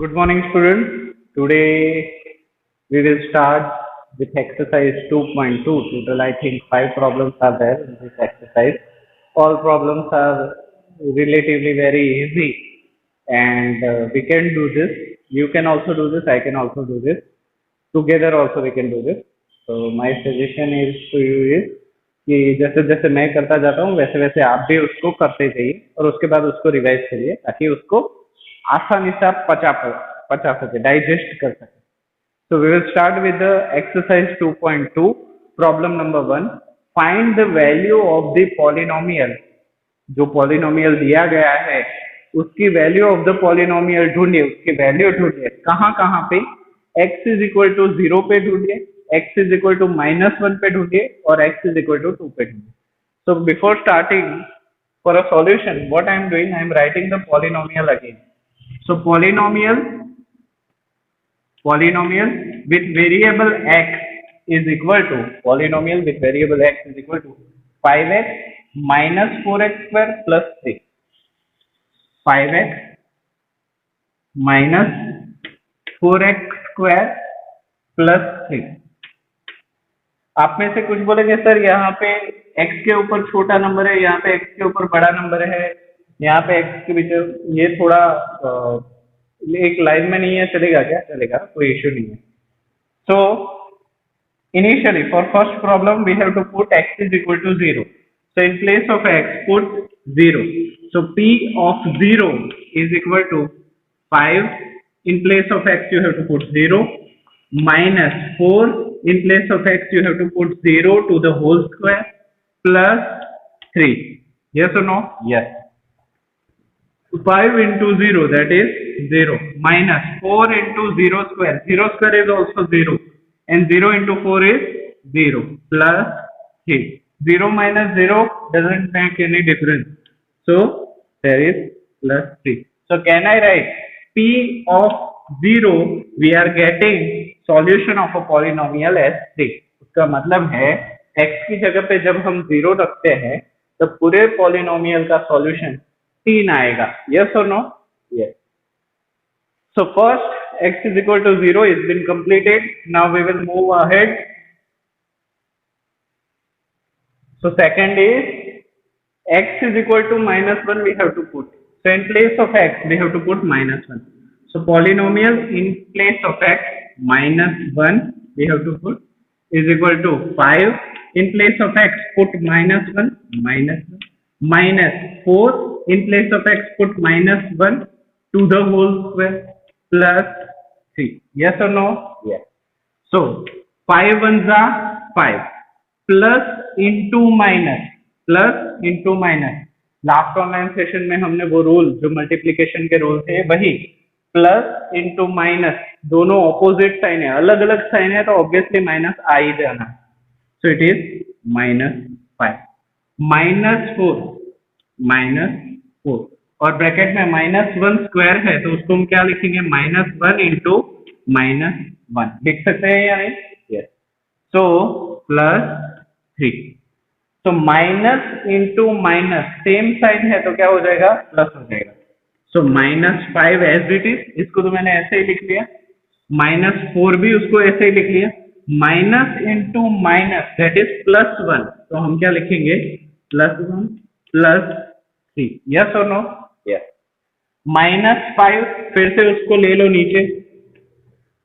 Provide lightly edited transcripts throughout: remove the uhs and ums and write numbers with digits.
Good morning, students. Today we will start with exercise 2.2. Total, I think 5 problems are there in this exercise. All problems are relatively very easy, and we can do this. You can also do this. I can also do this. Together also we can do this. So my suggestion is to you is कि जैसे जैसे मैं करता जाता हूँ वैसे वैसे आप भी उसको करते जाइए और उसके बाद उसको रिवाइज करिए ताकि उसको आसानी से आप पचा सके, डाइजेस्ट कर सके. So we will start with the exercise 2.2. Problem number 1. Find the value of the polynomial. जो polynomial दिया गया है उसकी value of the polynomial ढूंढिए, उसकी value ढूंढिए. कहाँ कहाँ पे? x is equal to 0 पे ढूंढिए, x is equal to -1 पे ढूंढिए और x is equal to 2 पे ढूंढिए. So before starting for a solution, what I am doing, I am writing the polynomial again. So polynomial with variable x is equal to 5x minus 4x square plus 3. 5x minus 4x square plus 3. आप में से कुछ बोलेंगे sir यहाँ पे x के ऊपर छोटा नंबर है, यहाँ पे x के ऊपर बड़ा नंबर है, यहाँ पे x के बीच ये थोड़ा एक लाइन में नहीं है, चलेगा क्या? चलेगा, कोई इश्यू नहीं है. So initially for first problem we have to put x is equal to 0. So in place of x put 0. So p of 0 is equal to 5. In place of x you have to put 0 minus 4. In place of x you have to put 0 to the whole square plus 3. Yes or no? Yes. 5 into 0, that is 0, minus 4 into 0 square. 0 square is also 0, and 0 into 4 is 0, plus 3. 0 minus 0 doesn't make any difference. So there is plus 3. So can I write p of 0? We are getting solution of a polynomial as 3. उसका मतलब है x की जगह पे जब हम 0 रखते हैं तो पूरे polynomial का solution 3 आएगा. Yes or no? Yes. So first x is equal to 0 is been completed. Now we will move ahead. So second is x is equal to -1 we have to put. So in place of x we have to put -1. So polynomial in place of x -1 we have to put is equal to 5. In place of x put -1 minus 4. In place of x put -1 to the whole square plus 3. Yes or no? Yes. So 5 ones are 5 plus into minus last online session में हमने वो rule जो multiplication के rule थे वही plus into minus दोनों opposite sign है, अलग अलग साइन है तो ऑब्वियसली माइनस आ ही जाना. सो इट इज -5 -4 और ब्रैकेट में -1 स्क्वायर है तो उसको हम क्या लिखेंगे? -1 इंटू -1 लिख सकते हैं या नहीं? यस. So plus 3. तो minus into minus same sign है तो क्या हो जाएगा? प्लस हो जाएगा. सो -5 एज इट इज, इसको तो मैंने ऐसे ही लिख लिया. -4 भी उसको ऐसे ही लिख लिया. Minus into minus that is +1 तो हम क्या लिखेंगे? +1 प्लस 3. यस और नो? यस. -5 फिर से उसको ले लो नीचे.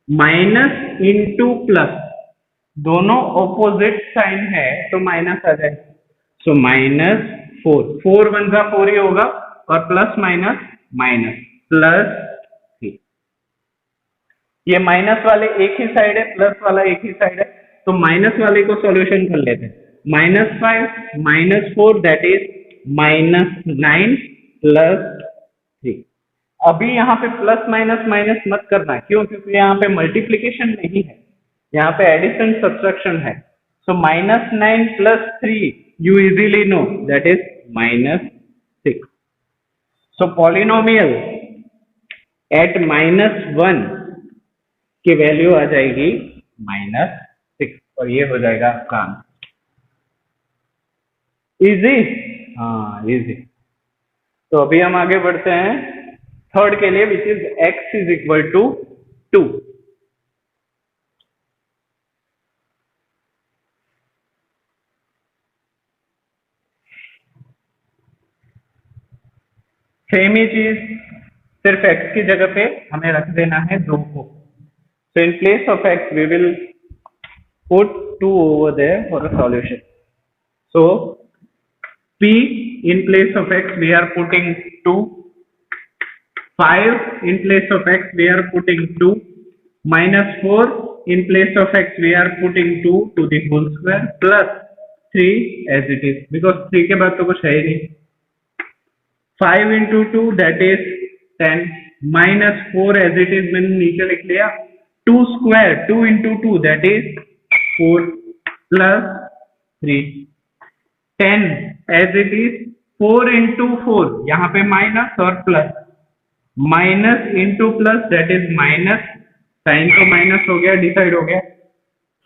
माइनस इंटू प्लस दोनों ऑपोजिट साइन है तो माइनस आ जाएगा. सो -4 4 1 का 4 ही होगा और प्लस माइनस प्लस 3. ये माइनस वाले एक ही साइड है, प्लस वाला एक ही साइड है तो माइनस वाले को सॉल्यूशन कर लेते हैं. -5 -4 दैट इज -9 प्लस 3. अभी यहाँ पे प्लस माइनस मत करना. क्यों? क्योंकि यहाँ पे मल्टीप्लीकेशन नहीं है, यहाँ पे एडिशन सब्ट्रैक्शन है. सो -9 plus 3 you easily know that is -6. So polynomial at -1 की वैल्यू आ जाएगी -6 और ये हो जाएगा आपका आंसर. इजी? हाँ इजी. तो अभी हम आगे बढ़ते हैं. थर्ड के लिए which is x is equal to 2. Same ही चीज, सिर्फ x की जगह पे हमें रख देना है 2 को. So in place of x we will put 2 over there for a solution. So p in place of x we are putting 2, 5 in place of x we are putting 2, minus 4 in place of x we are putting 2 to the whole square plus 3 as it is, because 3 के बाद तो कुछ है ही नहीं. 5 into 2 that is 10, minus 4 as it is मैंने नीचे लिख लिया. 2 square 2 into 2 that is 4 plus 3, 10 as it is 4 into 4 यहाँ पे माइनस और plus, minus into plus that is minus, sign तो माइनस हो गया, डिसाइड हो गया.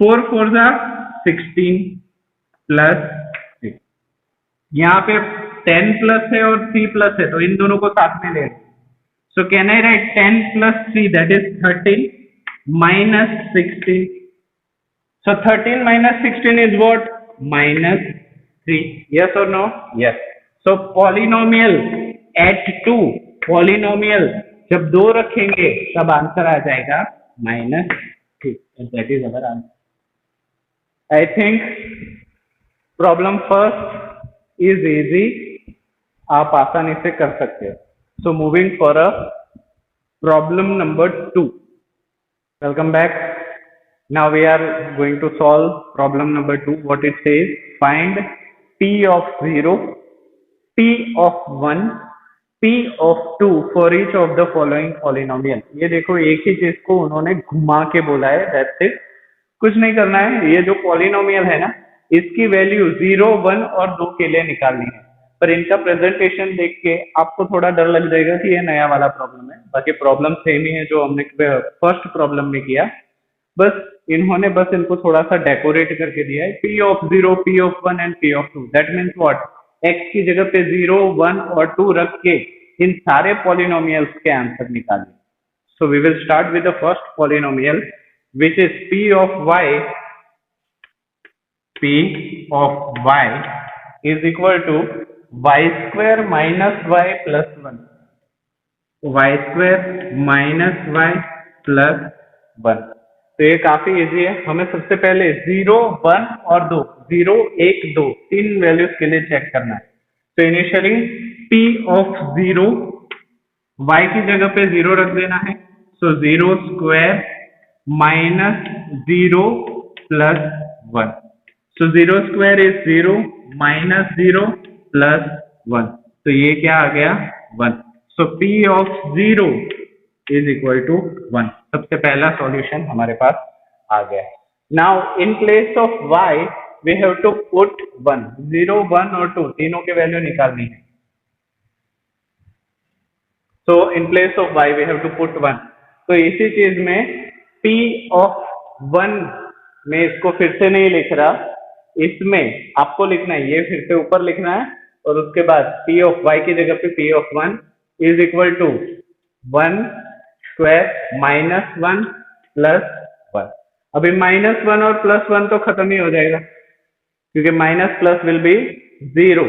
4 4 जा 16 प्लस 6. यहाँ पे 10 प्लस है और 3 प्लस है तो इन दोनों को साथ में ले. सो can I right 10 plus 3 that is 13 minus 16. So 13 minus 16 is what? Minus 3. Yes or no? Yes. So polynomial at 2, polynomial जब 2 रखेंगे तब आंसर आ जाएगा -3. That is our answer. I think problem first is easy. आप आसानी से कर सकते हो. So moving for a problem number 2. Welcome back. Now we are going to solve problem number 2. What it says, find p of 0, p of 1, p of 2 for each of the following polynomial. ये देखो एक ही चीज को उन्होंने घुमा के बोला है. That's it. कुछ नहीं करना है. ये जो polynomial है ना, इसकी वैल्यू 0, 1 और 2 के लिए निकालनी है. पर इनका प्रेजेंटेशन देख के आपको थोड़ा डर लग जाएगा कि ये नया वाला प्रॉब्लम है. बाकी प्रॉब्लम सेम ही है जो हमने फर्स्ट प्रॉब्लम में किया, बस इन्होंने बस इनको थोड़ा सा डेकोरेट करके दिया है. p of 0, p of 1 and p of 2. That means what? x की जगह पे 0, 1 और 2 रख के इन सारे पॉलिनोमियल्स के आंसर निकालिए. So we will start with the first polynomial which is p of y. p of y is equal to y square minus y plus 1. y square minus y plus 1. तो ये काफी easy है. हमें सबसे पहले 0, 1 और 2, 0, 1, 2 तीन वैल्यूज के लिए चेक करना है. तो इनिशियली p of 0, y की जगह पे 0 रख देना है. So 0 square minus 0 plus 1. So 0 square is 0 minus 0 plus 1. तो ये क्या आ गया? 1. So p of 0 is equal to 1. सबसे पहला सॉल्यूशन हमारे पास आ गया. Now in place of y we have to put 1. 0, 1 और 2 तीनों के वैल्यू निकालनी है. So in place of y we have to put 1. तो इसी चीज में p of 1 में इसको फिर से नहीं लिख रहा, इसमें आपको लिखना है, ये फिर से ऊपर लिखना है और उसके बाद p of y की जगह पे p of 1 is equal to 1 square minus 1 plus 1. अभी -1 और +1 तो खत्म ही हो जाएगा क्योंकि minus plus will be 0.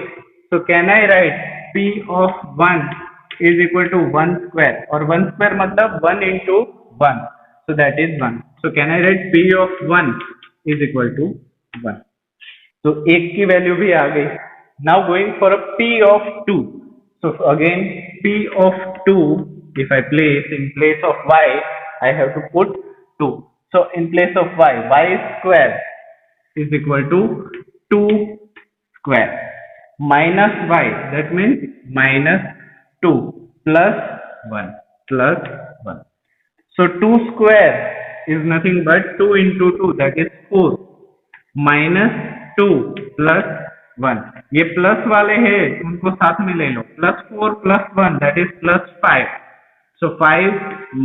So can I write p of 1 is equal to 1 square, और 1 स्क्वायर मतलब 1 into 1, so that is 1. so can I write p of 1 is equal to 1. तो एक की वैल्यू भी आ गई. Now going for a p of 2. So again p of 2, if I place in place of y, I have to put 2. So in place of y square is equal to 2 square minus y, that means minus 2 plus 1 plus 1. So 2 square is nothing but 2 into 2, that is 4, minus 2 plus 1. ये plus वाले हैं उनको साथ में ले लो. +4 plus 1 that is +5. So 5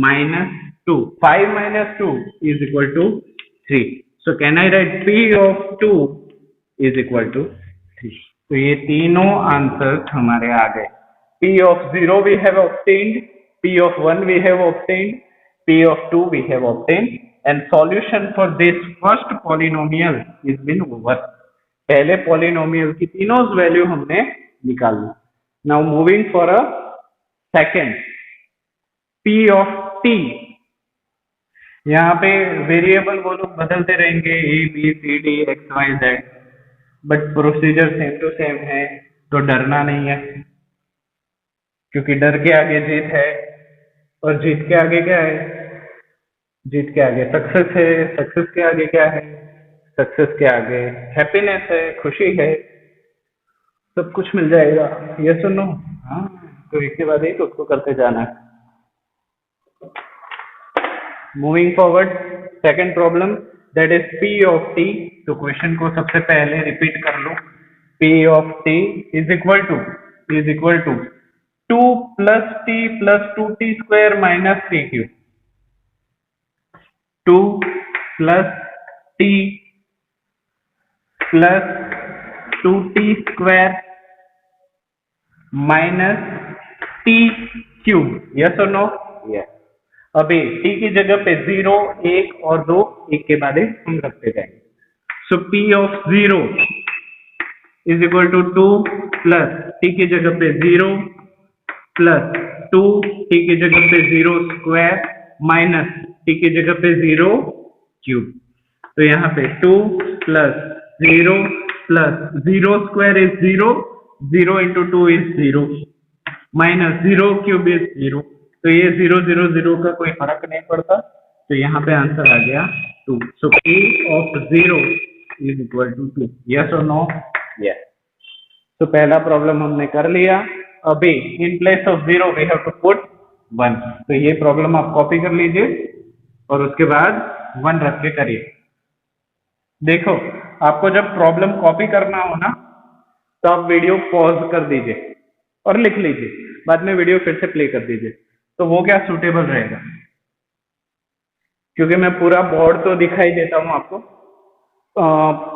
minus 2. 5 minus 2 is equal to 3. So can I write p of 2 is equal to 3. तो ये तीनों आंसर्स हमारे आ गए. p of 0 we have obtained, P of 1 we have obtained, P of 2 we have obtained, and solution for this first polynomial is been over. पहले polynomial की तीनों value हमने निकाल ली. Now moving for a second, P of t. यहाँ पे variable वो लोग बदलते रहेंगे A B C D X Y Z, but procedure same to same है, तो डरना नहीं है, क्योंकि डर के आगे जीत है, और जीत के आगे क्या है? जीत के आगे सक्सेस है, सक्सेस के आगे क्या है? सक्सेस के आगे हैप्पीनेस है, खुशी है, सब कुछ मिल जाएगा. ये सुनो, हाँ, तो एक के बाद एक उसको करते जाना है. Moving forward, second problem that is P of t. तो क्वेश्चन को सबसे पहले रिपीट कर लो. P of t is equal to 2 plus t plus 2t square minus 3q. 2 plus t plus 2t square minus t cube. Yes or no? Yes. अभी t की जगह पे 0, 1 और 2, एक के बाद एक हम रखते जाएंगे. So P of 0 is equal to 2 plus t की जगह पे 0 प्लस 2 t की जगह पे 0 स्क्वायर माइनस t की जगह पे 0 क्यूब. तो यहाँ पे 2 plus 0 plus 0 square is 0, 0 into 2 is 0, minus 0 cube is 0. तो ये 0 0 0 का कोई फर्क नहीं पड़ता, तो यहाँ पे आंसर आ गया 2. So P of 0 is equal to 2. Yes और नो? यस. तो पहला प्रॉब्लम हमने कर लिया. अभी in place of 0 we have to put 1. तो ये प्रॉब्लम आप कॉपी कर लीजिए और उसके बाद 1 रख के करिए. देखो, आपको जब प्रॉब्लम कॉपी करना हो ना, तो आप वीडियो पॉज कर दीजिए और लिख लीजिए, बाद में वीडियो फिर से प्ले कर दीजिए. तो वो क्या सूटेबल रहेगा, क्योंकि मैं पूरा बोर्ड तो दिखाई देता हूं आपको.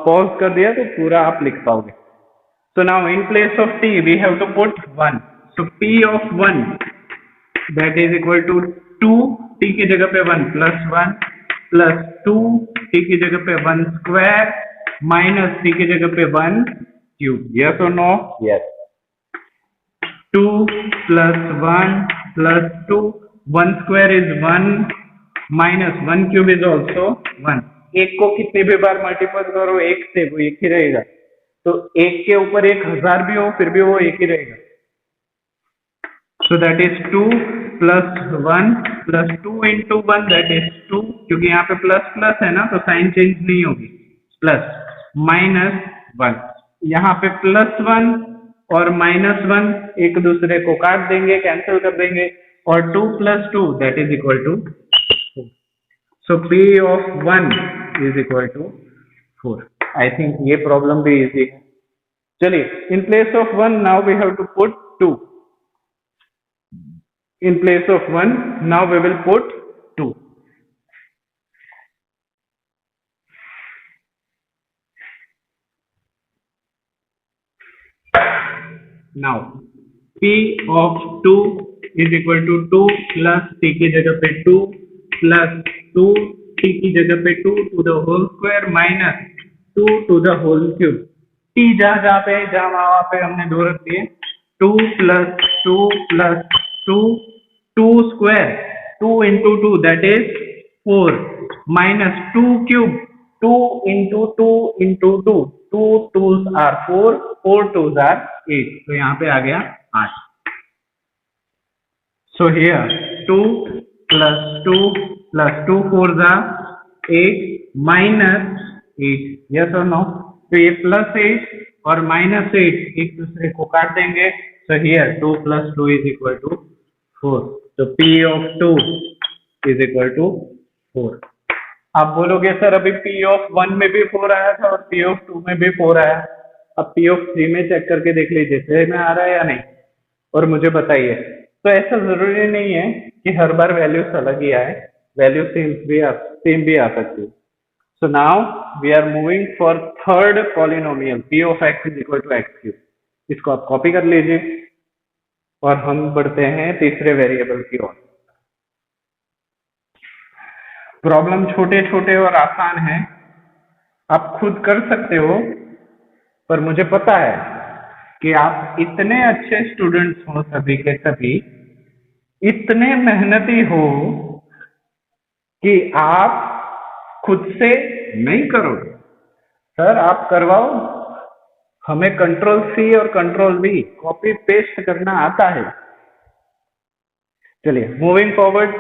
पॉज कर दिया तो पूरा आप लिख पाओगे. So now in place of t we have to put 1. So P of 1 that is equal to 2, t की जगह पे 1 plus 1 plus 2 t की जगह पे 1 square minus t की जगह पे 1 cube. Yes or no? Yes. 2 plus 1 plus 2, 1 square is 1 minus 1 cube is also 1. एक को कितने भी बार मल्टीपल करो एक से, वो एक ही रहेगा. तो एक के ऊपर 1000 भी हो फिर भी वो एक ही रहेगा. सो that is 2 plus 1 plus 2 into 1 that is 2, क्योंकि यहाँ पे प्लस प्लस है ना, तो साइन चेंज नहीं होगी. प्लस माइनस 1, यहाँ पे प्लस 1 और माइनस 1 एक दूसरे को काट देंगे, कैंसिल कर देंगे, और 2 plus 2 that is equal to 4. So P of 1 is equal to 4. I think ये प्रॉब्लम भी इजी है. चलिए, in place of 1 now we have to put 2. In place of 1 now we will put 2. Now P of 2 is equal to 2 plus t की जगह पे 2 plus 2 t की जगह पे 2 to the whole square minus 2 to the whole cube. t जहाँ पे जहाँ वहां पे हमने 2 रख दिए. 2 plus 2 plus 2, 2 square, 2 into 2 that is 4 minus 2 cube, 2 into 2 into 2, 2 2s are 4, 4 2s are 8. तो यहाँ पे आ गया 8. So here 2 plus 2 plus 2 4s are 8 minus 8. Yes और नो? तो ये प्लस 8 और माइनस 8 एक दूसरे को काट देंगे. So here 2 plus 2 is equal to 4. तो P of 2 is equal to 4. आप बोलोगे सर अभी P of 1 में भी 4 आया था और P of 2 में भी 4 आया. अब P of 3 में चेक करके देख लीजिए सही में आ रहा है या नहीं, और मुझे बताइए. तो ऐसा जरूरी नहीं है कि हर बार वैल्यूज अलग ही आए, वैल्यू सेम भी आ सकती है. So now we are moving for third polynomial P of x is equal to x cube. इसको आप कॉपी कर लीजिए. और हम बढ़ते हैं तीसरे वेरिएबल की ओर। प्रॉब्लम छोटे छोटे और आसान है, आप खुद कर सकते हो, पर मुझे पता है कि आप इतने अच्छे स्टूडेंट्स हो, सभी के सभी इतने मेहनती हो कि आप खुद से नहीं करोगे। सर आप करवाओ, हमें कंट्रोल सी और कंट्रोल वी कॉपी पेस्ट करना आता है। चलिए moving forward,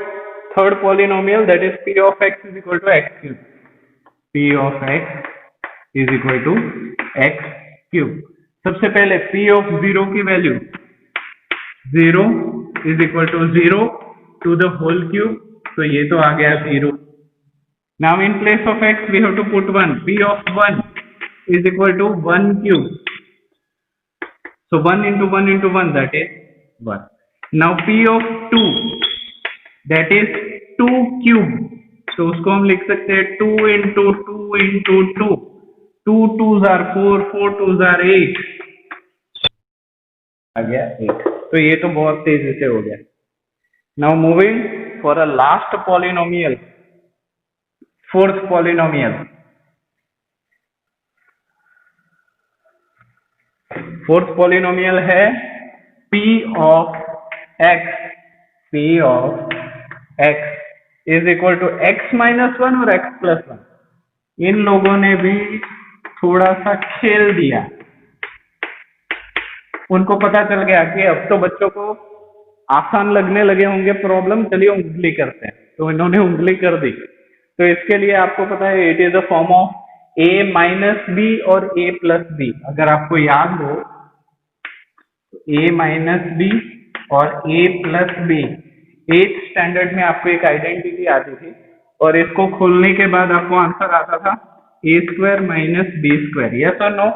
third polynomial that is p of x is equal to x cube. p of x is equal to x cube. सबसे पहले p ऑफ 0 की value 0 is equal to 0 to the whole cube, तो ये तो आ गया 0। Now in place of x we have to put 1, p of 1 is equal to 1 cube. So 1 into 1 into 1, that is 1. Now p of 2 that is 2 cube. So उसको हम लिख सकते हैं 2 into 2 into 2. 2 2s are 4, 4 2s are 8. आ गया 8। तो ये तो बहुत तेजी से हो गया। Now moving for a last polynomial, fourth polynomial. Fourth polynomial है p of x is equal to x minus 1 और x प्लस 1। इन लोगों ने भी थोड़ा सा खेल दिया, उनको पता चल गया कि अब तो बच्चों को आसान लगने लगे होंगे प्रॉब्लम, चलिए उंगली करते हैं, तो इन्होंने उंगली कर दी। तो इसके लिए आपको पता है it is a form of a minus b और a प्लस बी। अगर आपको याद हो a माइनस बी और a plus b 8th standard में आपको एक आइडेंटिटी आती थी, और इसको खोलने के बाद आपको आंसर आता था a square minus B square. Yes और no?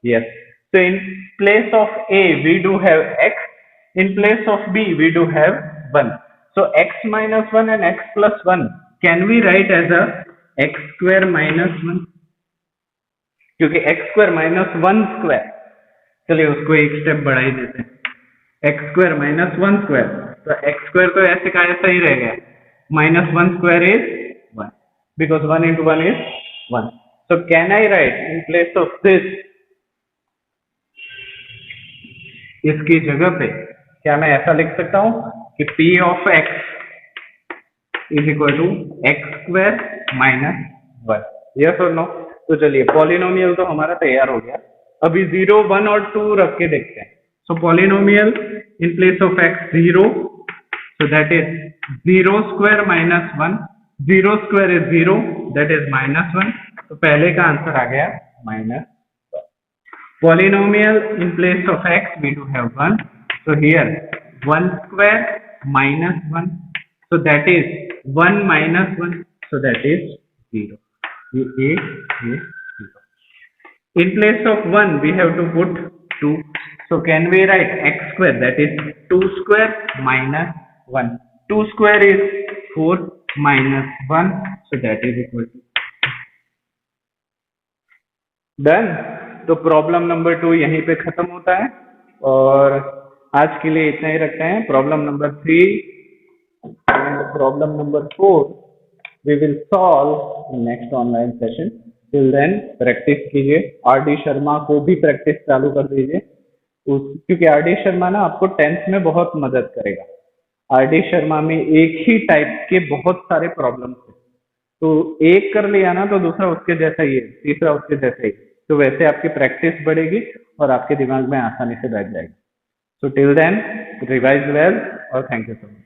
Yes. So in place of a we do have x, in place of b we do have 1. So x minus 1 and x plus 1 can we write as a x square minus 1, क्योंकि x square minus 1 square, चलिए उसको एक step बढ़ा ही देते हैं, x square minus 1 square, तो x square तो ऐसे का ऐसा ही रह गया, minus 1 square is 1 because 1 into 1 is 1. So can I write in place of this, इसकी जगह पे क्या मैं ऐसा लिख सकता हूं कि p of x is equal to x square minus 1? Yes और नो? तो चलिए पॉलिनोमियल तो हमारा तैयार हो गया, अभी 0 1 और 2 रख के देखते हैं। So polynomial in place of x 0, so that is 0 square minus 1, 0 square is 0 that is minus 1, तो पहले का आंसर आ गया minus. Polynomial in place of x we do have 1, so here 1 square minus 1, so that is 1 minus 1, so that is 0. ये 0. In place of 1 we have to put 2, so can we write x square, that is 2 square minus 1, 2 square is 4 minus 1, so that is equal to done. तो problem number 2 यहीं पे खत्म होता है, और आज के लिए इतना ही रखते हैं। Problem number 3 and problem number 4 we will solve next online session. Till then practice कीजिए, आर.डी. शर्मा को भी प्रैक्टिस चालू कर दीजिए, क्योंकि आर.डी. शर्मा ना आपको 10th में बहुत मदद करेगा। आर.डी. शर्मा में एक ही टाइप के बहुत सारे प्रॉब्लम्स हैं, तो एक कर लिया ना तो दूसरा उसके जैसा ही है, तीसरा उसके जैसा ही, तो वैसे आपकी प्रैक्टिस बढ़ेगी और आपके दिमाग में आसानी से बैठ जाएगी। सो टिल देन रिवाइज वेल और थैंक यू सो मच।